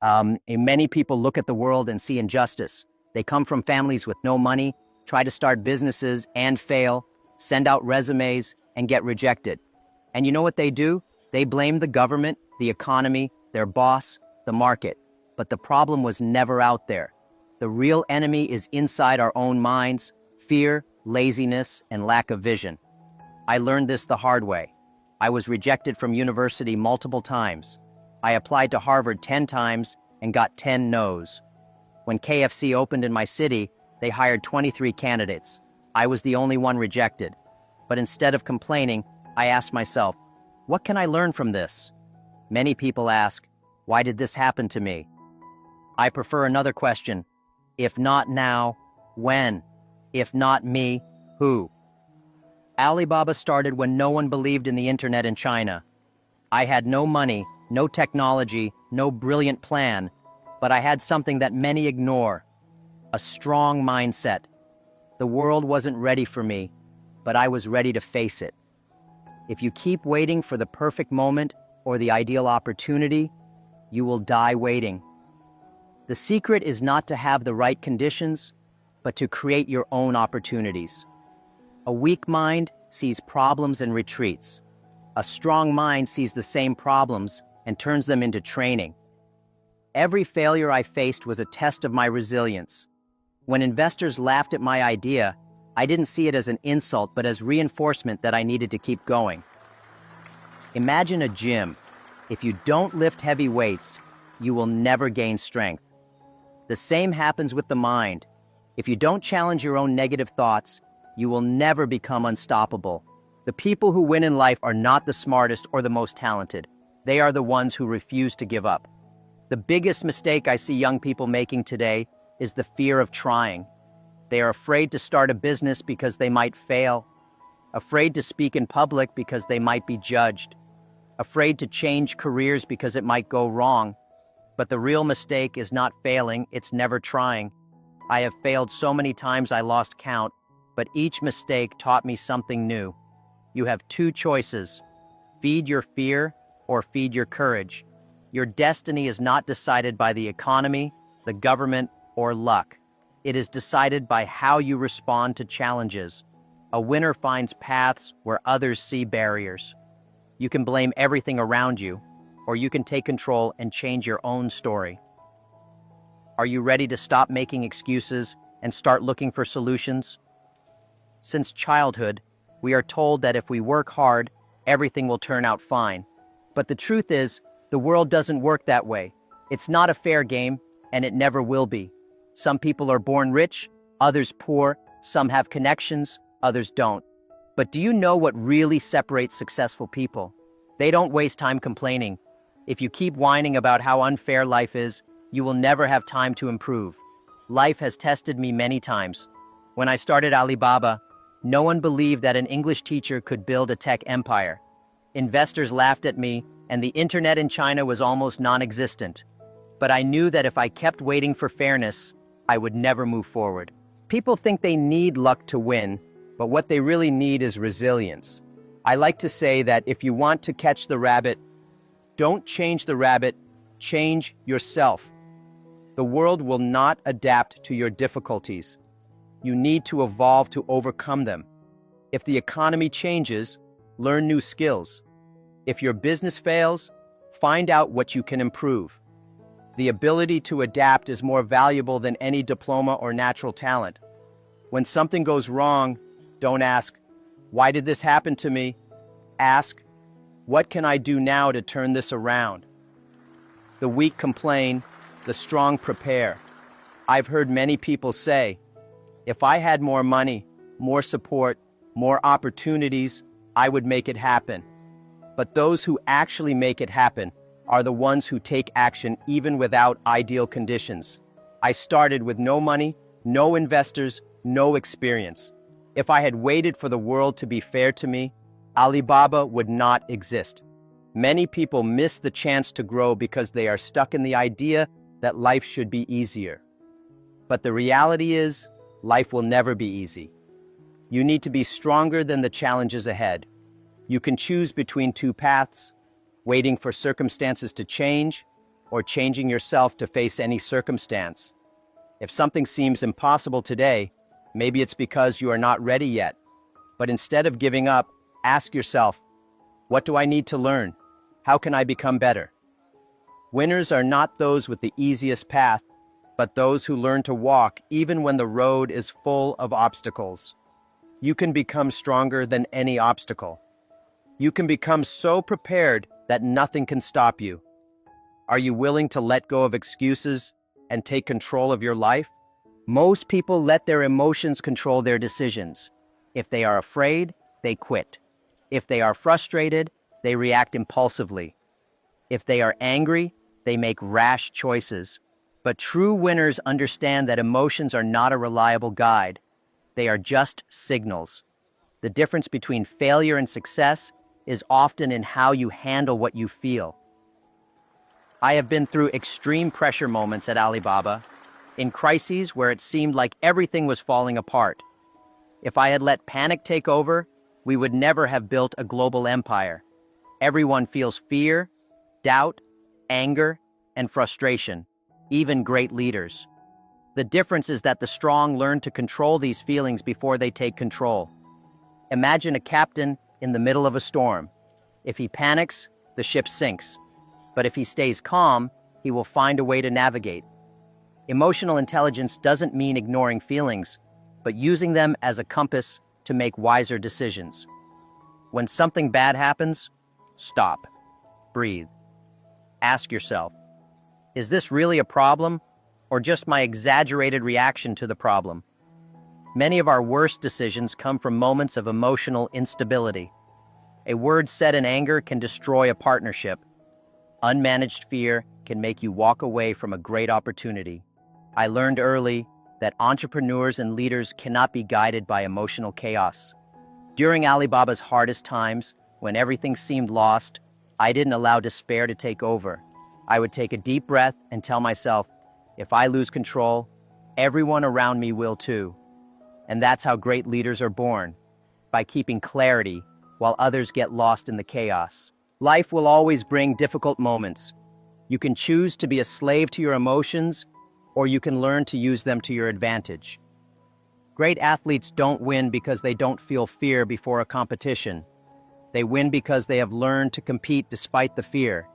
And many people look at the world and see injustice. They come from families with no money, try to start businesses and fail, send out resumes and get rejected. And you know what they do? They blame the government, the economy, their boss, the market. But the problem was never out there. The real enemy is inside our own minds: fear, laziness, and lack of vision. I learned this the hard way. I was rejected from university multiple times. I applied to Harvard 10 times and got 10 no's. When KFC opened in my city, they hired 23 candidates. I was the only one rejected. But instead of complaining, I asked myself, what can I learn from this? Many people ask, why did this happen to me? I prefer another question. If not now, when? If not me, who? Alibaba started when no one believed in the internet in China. I had no money, no technology, no brilliant plan, but I had something that many ignore: a strong mindset. The world wasn't ready for me, but I was ready to face it. If you keep waiting for the perfect moment or the ideal opportunity, you will die waiting. The secret is not to have the right conditions, but to create your own opportunities. A weak mind sees problems and retreats. A strong mind sees the same problems and turns them into training. Every failure I faced was a test of my resilience. When investors laughed at my idea, I didn't see it as an insult, but as reinforcement that I needed to keep going. Imagine a gym. If you don't lift heavy weights, you will never gain strength. The same happens with the mind. If you don't challenge your own negative thoughts, you will never become unstoppable. The people who win in life are not the smartest or the most talented. They are the ones who refuse to give up. The biggest mistake I see young people making today is the fear of trying. They are afraid to start a business because they might fail, afraid to speak in public because they might be judged, afraid to change careers because it might go wrong. But the real mistake is not failing, it's never trying. I have failed so many times I lost count, but each mistake taught me something new. You have two choices: feed your fear or feed your courage. Your destiny is not decided by the economy, the government, or luck. It is decided by how you respond to challenges. A winner finds paths where others see barriers. You can blame everything around you, or you can take control and change your own story. Are you ready to stop making excuses and start looking for solutions? Since childhood, we are told that if we work hard, everything will turn out fine. But the truth is, the world doesn't work that way. It's not a fair game, and it never will be. Some people are born rich, others poor, some have connections, others don't. But do you know what really separates successful people? They don't waste time complaining. If you keep whining about how unfair life is, you will never have time to improve. Life has tested me many times. When I started Alibaba, no one believed that an English teacher could build a tech empire. Investors laughed at me, and the internet in China was almost non-existent. But I knew that if I kept waiting for fairness, I would never move forward. People think they need luck to win, but what they really need is resilience. I like to say that if you want to catch the rabbit, don't change the rabbit, change yourself. The world will not adapt to your difficulties. You need to evolve to overcome them. If the economy changes, learn new skills. If your business fails, find out what you can improve. The ability to adapt is more valuable than any diploma or natural talent. When something goes wrong, don't ask, "Why did this happen to me?" Ask, "What can I do now to turn this around?" The weak complain, the strong prepare. I've heard many people say, "If I had more money, more support, more opportunities, I would make it happen." But those who actually make it happen are the ones who take action even without ideal conditions. I started with no money, no investors, no experience. If I had waited for the world to be fair to me, Alibaba would not exist. Many people miss the chance to grow because they are stuck in the idea that life should be easier. But the reality is, life will never be easy. You need to be stronger than the challenges ahead. You can choose between two paths: waiting for circumstances to change or changing yourself to face any circumstance. If something seems impossible today, maybe it's because you are not ready yet. But instead of giving up, ask yourself, what do I need to learn? How can I become better? Winners are not those with the easiest path, but those who learn to walk even when the road is full of obstacles. You can become stronger than any obstacle. You can become so prepared that nothing can stop you. Are you willing to let go of excuses and take control of your life? Most people let their emotions control their decisions. If they are afraid, they quit. If they are frustrated, they react impulsively. If they are angry, they make rash choices. But true winners understand that emotions are not a reliable guide. They are just signals. The difference between failure and success is often in how you handle what you feel. I have been through extreme pressure moments at Alibaba, in crises where it seemed like everything was falling apart. If I had let panic take over, we would never have built a global empire. Everyone feels fear, doubt, anger, and frustration, even great leaders. The difference is that the strong learn to control these feelings before they take control. Imagine a captain in the middle of a storm. If he panics, the ship sinks. But if he stays calm, he will find a way to navigate. Emotional intelligence doesn't mean ignoring feelings, but using them as a compass to make wiser decisions. When something bad happens, stop, breathe. Ask yourself, is this really a problem or just my exaggerated reaction to the problem? Many of our worst decisions come from moments of emotional instability. A word said in anger can destroy a partnership. Unmanaged fear can make you walk away from a great opportunity. I learned early that entrepreneurs and leaders cannot be guided by emotional chaos. During Alibaba's hardest times, when everything seemed lost, I didn't allow despair to take over. I would take a deep breath and tell myself, if I lose control, everyone around me will too. And that's how great leaders are born, by keeping clarity while others get lost in the chaos. Life will always bring difficult moments. You can choose to be a slave to your emotions, or you can learn to use them to your advantage. Great athletes don't win because they don't feel fear before a competition. They win because they have learned to compete despite the fear.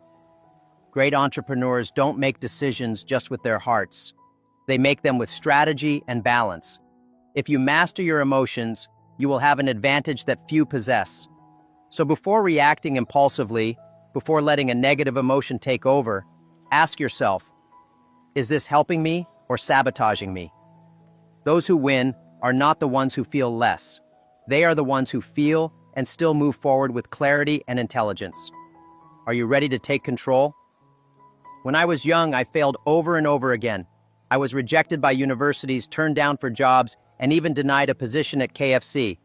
Great entrepreneurs don't make decisions just with their hearts. They make them with strategy and balance. If you master your emotions, you will have an advantage that few possess. So before reacting impulsively, before letting a negative emotion take over, ask yourself, is this helping me or sabotaging me? Those who win are not the ones who feel less. They are the ones who feel and still move forward with clarity and intelligence. Are you ready to take control? When I was young, I failed over and over again. I was rejected by universities, turned down for jobs, and even denied a position at KFC.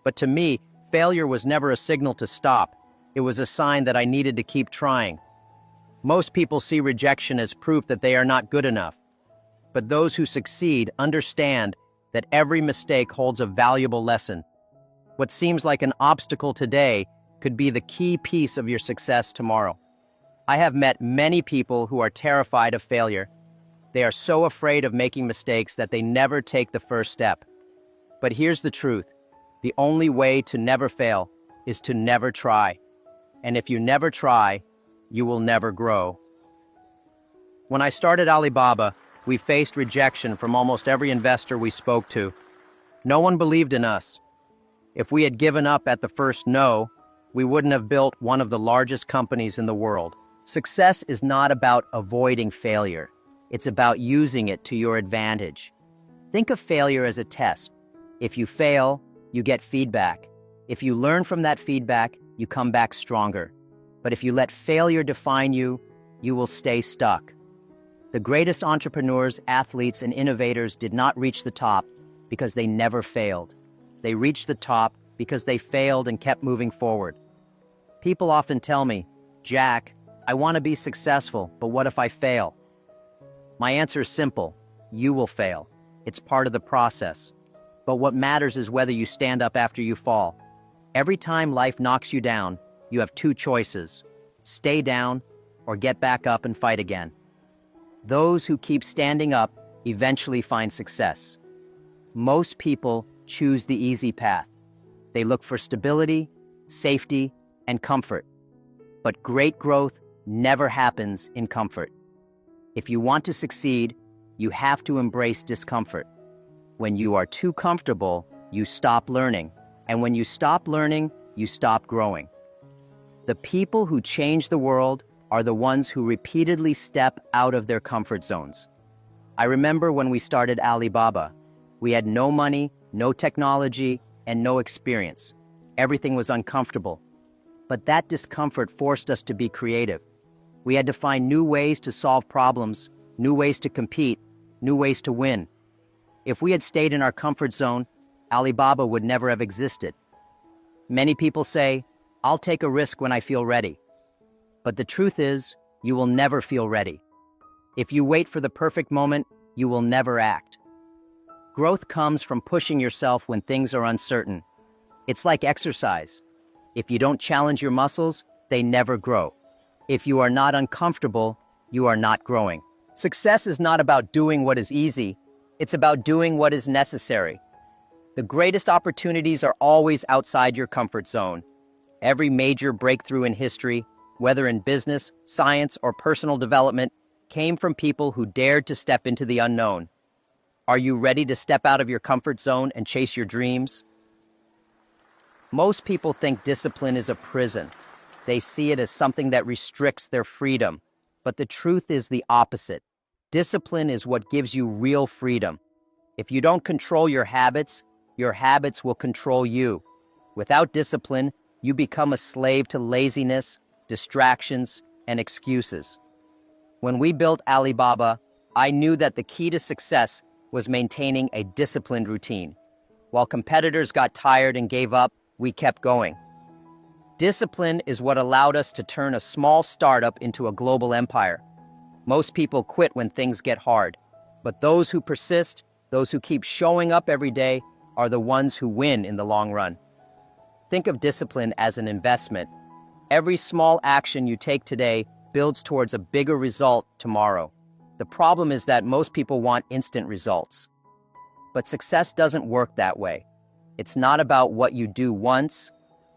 But to me, failure was never a signal to stop. It was a sign that I needed to keep trying. Most people see rejection as proof that they are not good enough. But those who succeed understand that every mistake holds a valuable lesson. What seems like an obstacle today could be the key piece of your success tomorrow. I have met many people who are terrified of failure. They are so afraid of making mistakes that they never take the first step. But here's the truth. The only way to never fail is to never try. And if you never try, you will never grow. When I started Alibaba, we faced rejection from almost every investor we spoke to. No one believed in us. If we had given up at the first no, we wouldn't have built one of the largest companies in the world. Success is not about avoiding failure. It's about using it to your advantage. Think of failure as a test. If you fail, you get feedback. If you learn from that feedback, you come back stronger. But if you let failure define you, you will stay stuck. The greatest entrepreneurs, athletes, and innovators did not reach the top because they never failed. They reached the top because they failed and kept moving forward. People often tell me, Jack, I want to be successful, but what if I fail? My answer is simple. You will fail. It's part of the process. But what matters is whether you stand up after you fall. Every time life knocks you down, you have two choices: stay down or get back up and fight again. Those who keep standing up eventually find success. Most people choose the easy path. They look for stability, safety, and comfort. But great growth never happens in comfort. If you want to succeed, you have to embrace discomfort. When you are too comfortable, you stop learning. And when you stop learning, you stop growing. The people who change the world are the ones who repeatedly step out of their comfort zones. I remember when we started Alibaba. We had no money, no technology, and no experience. Everything was uncomfortable. But that discomfort forced us to be creative. We had to find new ways to solve problems, new ways to compete, new ways to win. If we had stayed in our comfort zone, Alibaba would never have existed. Many people say, "I'll take a risk when I feel ready." But the truth is, you will never feel ready. If you wait for the perfect moment, you will never act. Growth comes from pushing yourself when things are uncertain. It's like exercise. If you don't challenge your muscles, they never grow. If you are not uncomfortable, you are not growing. Success is not about doing what is easy. It's about doing what is necessary. The greatest opportunities are always outside your comfort zone. Every major breakthrough in history, whether in business, science, or personal development, came from people who dared to step into the unknown. Are you ready to step out of your comfort zone and chase your dreams? Most people think discipline is a prison. They see it as something that restricts their freedom. But the truth is the opposite. Discipline is what gives you real freedom. If you don't control your habits will control you. Without discipline, you become a slave to laziness, distractions, and excuses. When we built Alibaba, I knew that the key to success was maintaining a disciplined routine. While competitors got tired and gave up, we kept going. Discipline is what allowed us to turn a small startup into a global empire. Most people quit when things get hard, but those who persist, those who keep showing up every day, are the ones who win in the long run. Think of discipline as an investment. Every small action you take today builds towards a bigger result tomorrow. The problem is that most people want instant results. But success doesn't work that way. It's not about what you do once,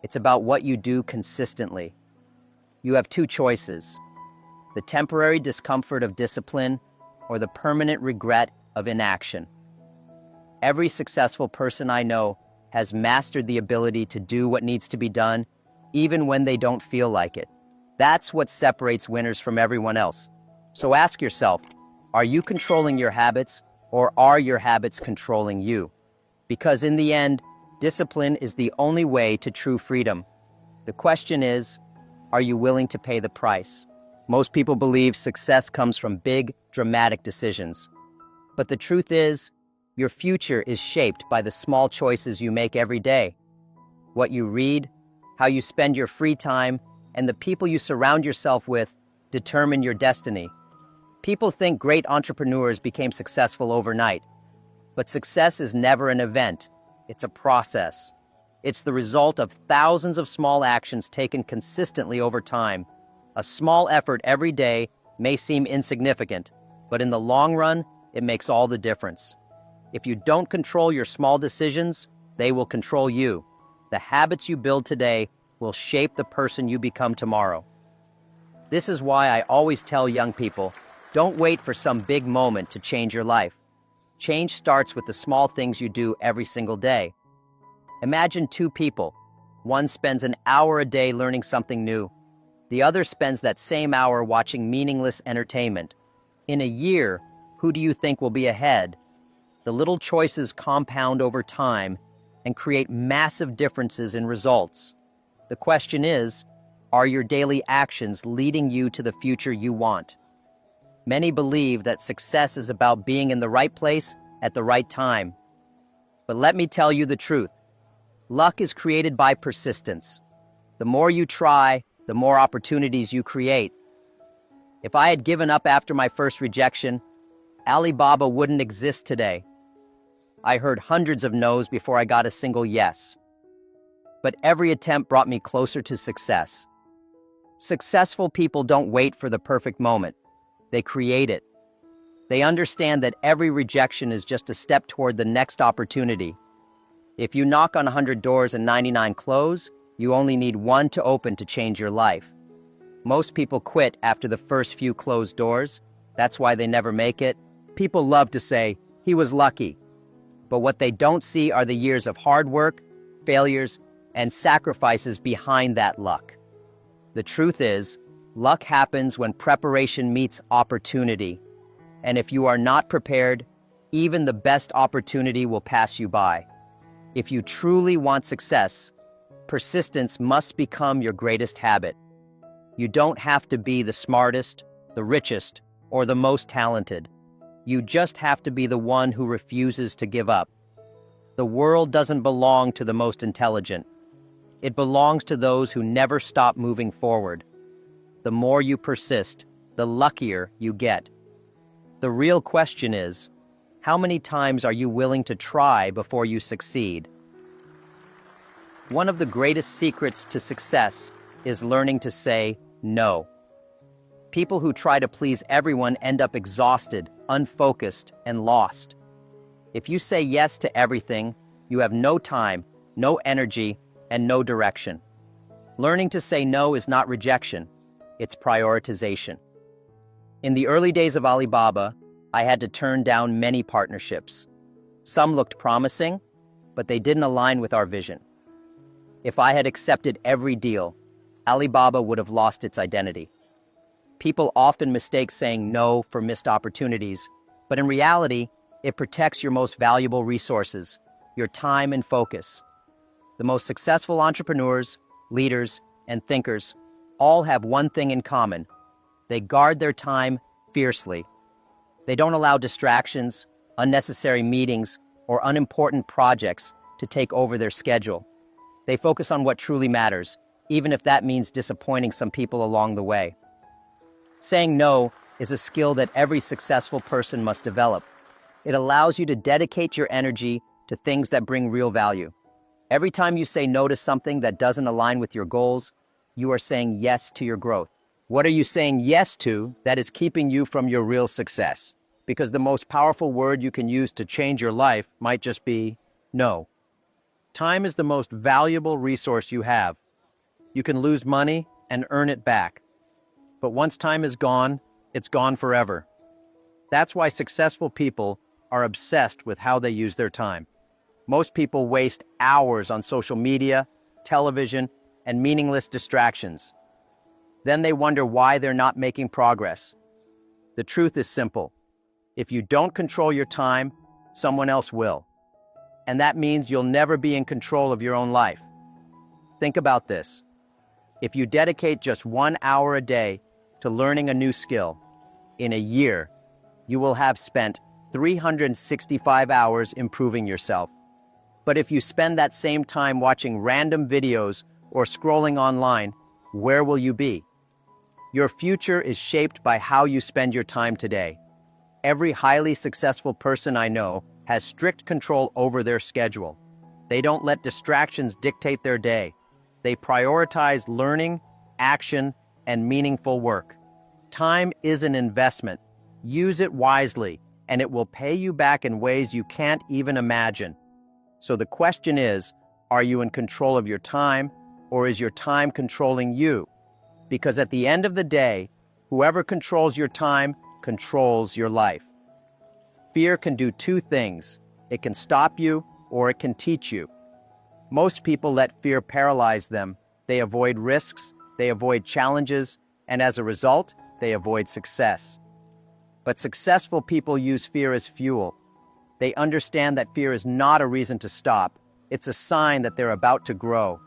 it's about what you do consistently. You have two choices: the temporary discomfort of discipline or the permanent regret of inaction. Every successful person I know has mastered the ability to do what needs to be done, even when they don't feel like it. That's what separates winners from everyone else. So ask yourself, are you controlling your habits, or are your habits controlling you? Because in the end, discipline is the only way to true freedom. The question is, are you willing to pay the price? Most people believe success comes from big, dramatic decisions. But the truth is, your future is shaped by the small choices you make every day. What you read, how you spend your free time, and the people you surround yourself with determine your destiny. People think great entrepreneurs became successful overnight. But success is never an event. It's a process. It's the result of thousands of small actions taken consistently over time. A small effort every day may seem insignificant, but in the long run, it makes all the difference. If you don't control your small decisions, they will control you. The habits you build today will shape the person you become tomorrow. This is why I always tell young people, don't wait for some big moment to change your life. Change starts with the small things you do every single day. Imagine two people. One spends an hour a day learning something new. The other spends that same hour watching meaningless entertainment. In a year, who do you think will be ahead? The little choices compound over time and create massive differences in results. The question is, are your daily actions leading you to the future you want? Many believe that success is about being in the right place at the right time. But let me tell you the truth. Luck is created by persistence. The more you try, the more opportunities you create. If I had given up after my first rejection, Alibaba wouldn't exist today. I heard hundreds of no's before I got a single yes. But every attempt brought me closer to success. Successful people don't wait for the perfect moment. They create it. They understand that every rejection is just a step toward the next opportunity. If you knock on 100 doors and 99 close, you only need one to open to change your life. Most people quit after the first few closed doors. That's why they never make it. People love to say, "He was lucky." But what they don't see are the years of hard work, failures, and sacrifices behind that luck. The truth is, luck happens when preparation meets opportunity. And if you are not prepared, even the best opportunity will pass you by. If you truly want success, persistence must become your greatest habit. You don't have to be the smartest, the richest, or the most talented. You just have to be the one who refuses to give up. The world doesn't belong to the most intelligent. It belongs to those who never stop moving forward. The more you persist, the luckier you get. The real question is, how many times are you willing to try before you succeed? One of the greatest secrets to success is learning to say no. People who try to please everyone end up exhausted, unfocused, and lost. If you say yes to everything, you have no time, no energy, and no direction. Learning to say no is not rejection, it's prioritization. In the early days of Alibaba, I had to turn down many partnerships. Some looked promising, but they didn't align with our vision. If I had accepted every deal, Alibaba would have lost its identity. People often mistake saying no for missed opportunities, but in reality, it protects your most valuable resources, your time and focus. The most successful entrepreneurs, leaders, and thinkers all have one thing in common. They guard their time fiercely. They don't allow distractions, unnecessary meetings, or unimportant projects to take over their schedule. They focus on what truly matters, even if that means disappointing some people along the way. Saying no is a skill that every successful person must develop. It allows you to dedicate your energy to things that bring real value. Every time you say no to something that doesn't align with your goals, you are saying yes to your growth. What are you saying yes to that is keeping you from your real success? Because the most powerful word you can use to change your life might just be no. Time is the most valuable resource you have. You can lose money and earn it back. But once time is gone, it's gone forever. That's why successful people are obsessed with how they use their time. Most people waste hours on social media, television, and meaningless distractions. Then they wonder why they're not making progress. The truth is simple. If you don't control your time, someone else will. And that means you'll never be in control of your own life. Think about this. If you dedicate just 1 hour a day to learning a new skill, in a year, you will have spent 365 hours improving yourself. But if you spend that same time watching random videos or scrolling online, where will you be? Your future is shaped by how you spend your time today. Every highly successful person I know has strict control over their schedule. They don't let distractions dictate their day. They prioritize learning, action, and meaningful work. Time is an investment. Use it wisely, and it will pay you back in ways you can't even imagine. So the question is, are you in control of your time, or is your time controlling you? Because at the end of the day, whoever controls your time controls your life. Fear can do two things. It can stop you, or it can teach you. Most people let fear paralyze them. They avoid risks, they avoid challenges, and as a result, they avoid success. But successful people use fear as fuel. They understand that fear is not a reason to stop. It's a sign that they're about to grow.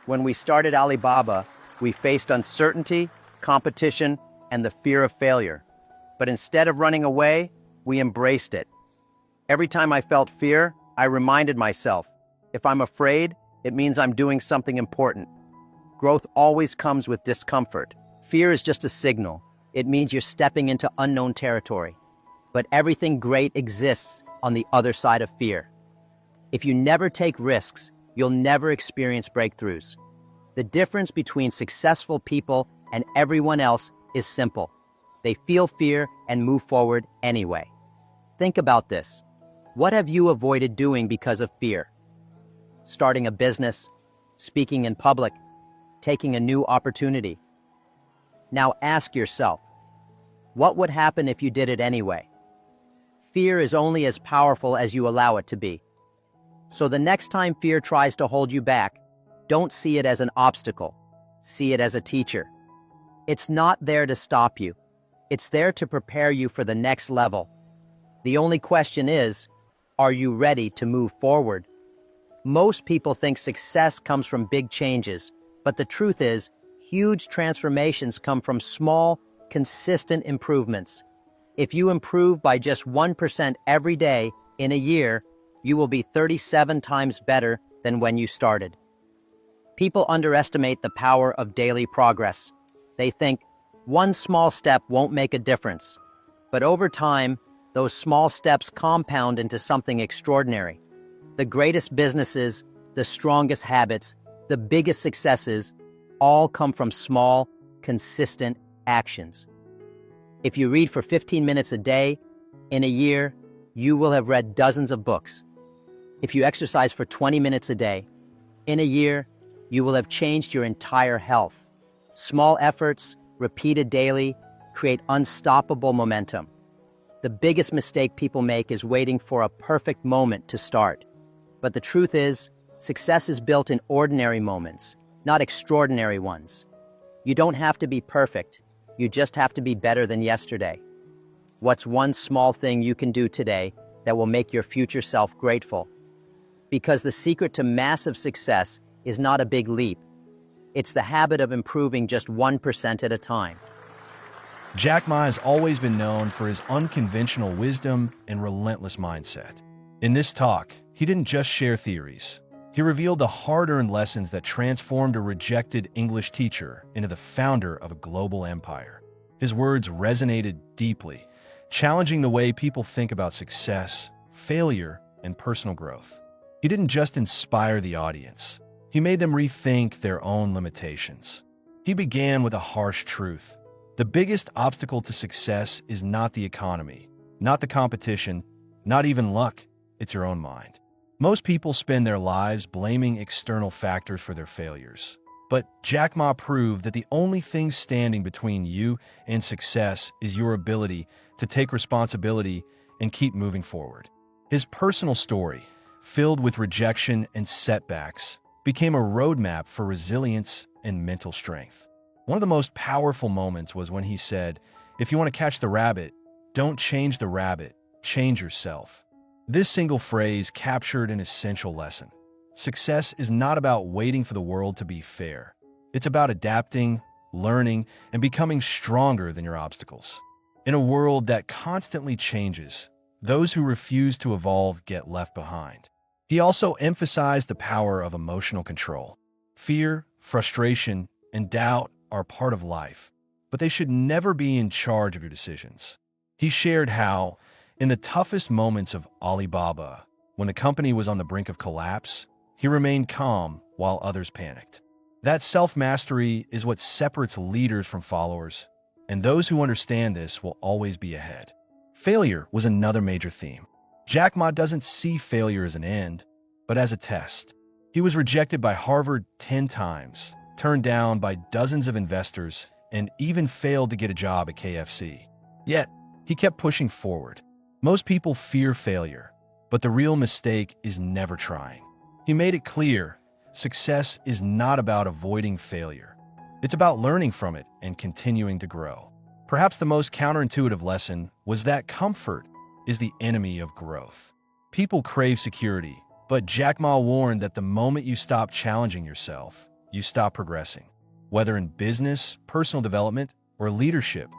When we started Alibaba, we faced uncertainty, competition, and the fear of failure. But instead of running away, we embraced it. Every time I felt fear, I reminded myself, if I'm afraid, it means I'm doing something important. Growth always comes with discomfort. Fear is just a signal. It means you're stepping into unknown territory. But everything great exists on the other side of fear. If you never take risks, you'll never experience breakthroughs. The difference between successful people and everyone else is simple. They feel fear and move forward anyway. Think about this. What have you avoided doing because of fear? Starting a business, speaking in public, taking a new opportunity. Now ask yourself, what would happen if you did it anyway? Fear is only as powerful as you allow it to be. So the next time fear tries to hold you back, don't see it as an obstacle. See it as a teacher. It's not there to stop you. It's there to prepare you for the next level. The only question is, are you ready to move forward? Most people think success comes from big changes, but the truth is, huge transformations come from small, consistent improvements. If you improve by just 1% every day in a year, you will be 37 times better than when you started. People underestimate the power of daily progress. They think one small step won't make a difference. But over time, those small steps compound into something extraordinary. The greatest businesses, the strongest habits, the biggest successes, all come from small, consistent actions. If you read for 15 minutes a day, in a year, you will have read dozens of books. If you exercise for 20 minutes a day, in a year, you will have changed your entire health. Small efforts, repeated daily, create unstoppable momentum. The biggest mistake people make is waiting for a perfect moment to start. But the truth is, success is built in ordinary moments, not extraordinary ones. You don't have to be perfect. You just have to be better than yesterday. What's one small thing you can do today that will make your future self grateful? Because the secret to massive success is not a big leap. It's the habit of improving just 1% at a time. Jack Ma has always been known for his unconventional wisdom and relentless mindset. In this talk, he didn't just share theories. He revealed the hard-earned lessons that transformed a rejected English teacher into the founder of a global empire. His words resonated deeply, challenging the way people think about success, failure, and personal growth. He didn't just inspire the audience. He made them rethink their own limitations. He began with a harsh truth. The biggest obstacle to success is not the economy, not the competition, not even luck. It's your own mind. Most people spend their lives blaming external factors for their failures. But Jack Ma proved that the only thing standing between you and success is your ability to take responsibility and keep moving forward. His personal story, filled with rejection and setbacks, became a roadmap for resilience and mental strength. One of the most powerful moments was when he said, "If you want to catch the rabbit, don't change the rabbit, change yourself." This single phrase captured an essential lesson. Success is not about waiting for the world to be fair. It's about adapting, learning, and becoming stronger than your obstacles. In a world that constantly changes, those who refuse to evolve get left behind. He also emphasized the power of emotional control. Fear, frustration, and doubt are part of life, but they should never be in charge of your decisions. He shared how, in the toughest moments of Alibaba, when the company was on the brink of collapse, he remained calm while others panicked. That self-mastery is what separates leaders from followers, and those who understand this will always be ahead. Failure was another major theme. Jack Ma doesn't see failure as an end, but as a test. He was rejected by Harvard 10 times, turned down by dozens of investors, and even failed to get a job at KFC. Yet, he kept pushing forward. Most people fear failure, but the real mistake is never trying. He made it clear, success is not about avoiding failure. It's about learning from it and continuing to grow. Perhaps the most counterintuitive lesson was that comfort is the enemy of growth. People crave security, but Jack Ma warned that the moment you stop challenging yourself, you stop progressing. Whether in business, personal development, or leadership,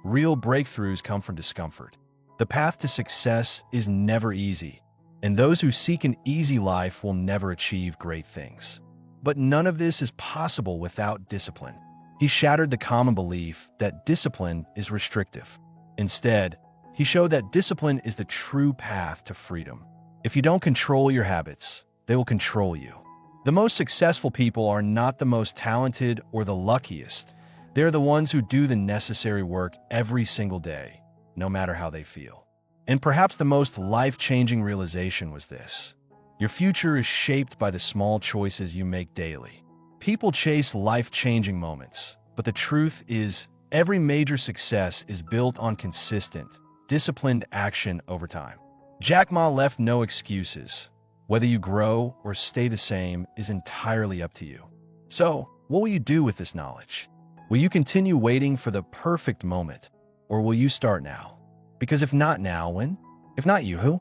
real breakthroughs come from discomfort. The path to success is never easy, and those who seek an easy life will never achieve great things. But none of this is possible without discipline. He shattered the common belief that discipline is restrictive. Instead, he showed that discipline is the true path to freedom. If you don't control your habits, they will control you. The most successful people are not the most talented or the luckiest. They're the ones who do the necessary work every single day, no matter how they feel. And perhaps the most life-changing realization was this: your future is shaped by the small choices you make daily. People chase life-changing moments, but the truth is, every major success is built on consistent, disciplined action over time. Jack Ma left no excuses. Whether you grow or stay the same is entirely up to you. So, what will you do with this knowledge? Will you continue waiting for the perfect moment, or will you start now? Because if not now, when? If not you, who?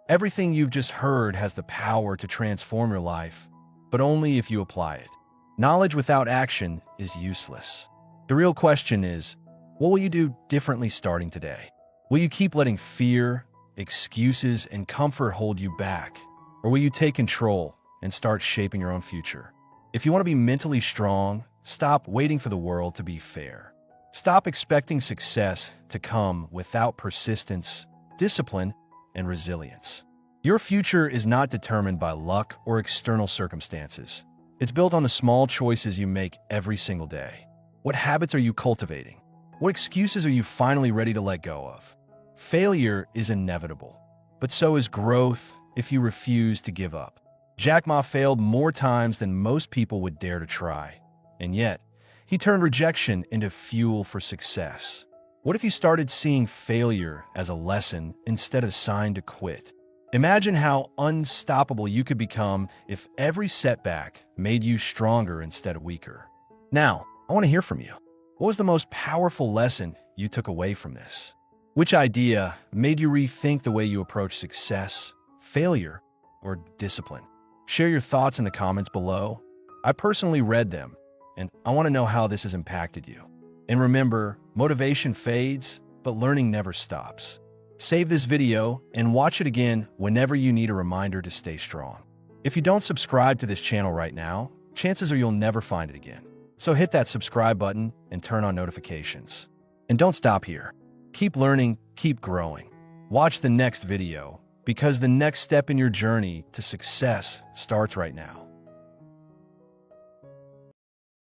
Everything you've just heard has the power to transform your life, but only if you apply it. Knowledge without action is useless. The real question is, what will you do differently starting today? Will you keep letting fear, excuses, and comfort hold you back? Or will you take control and start shaping your own future? If you want to be mentally strong, stop waiting for the world to be fair. Stop expecting success to come without persistence, discipline, and resilience. Your future is not determined by luck or external circumstances. It's built on the small choices you make every single day. What habits are you cultivating? What excuses are you finally ready to let go of? Failure is inevitable, but so is growth if you refuse to give up. Jack Ma failed more times than most people would dare to try, and yet, he turned rejection into fuel for success. What if you started seeing failure as a lesson instead of a sign to quit? Imagine how unstoppable you could become if every setback made you stronger instead of weaker. Now, I want to hear from you. What was the most powerful lesson you took away from this? Which idea made you rethink the way you approach success, failure, or discipline? Share your thoughts in the comments below. I personally read them, and I want to know how this has impacted you. And remember, motivation fades, but learning never stops. Save this video and watch it again whenever you need a reminder to stay strong. If you don't subscribe to this channel right now, chances are you'll never find it again. So hit that subscribe button and turn on notifications. And don't stop here. Keep learning, keep growing. Watch the next video, because the next step in your journey to success starts right now.